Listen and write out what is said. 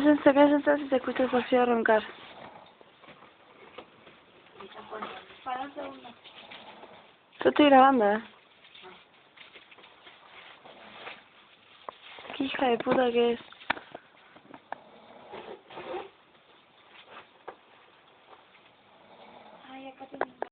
sentar si te escucha Sofía roncar. Para un segundo. Yo estoy grabando, Qué hija de puta que es.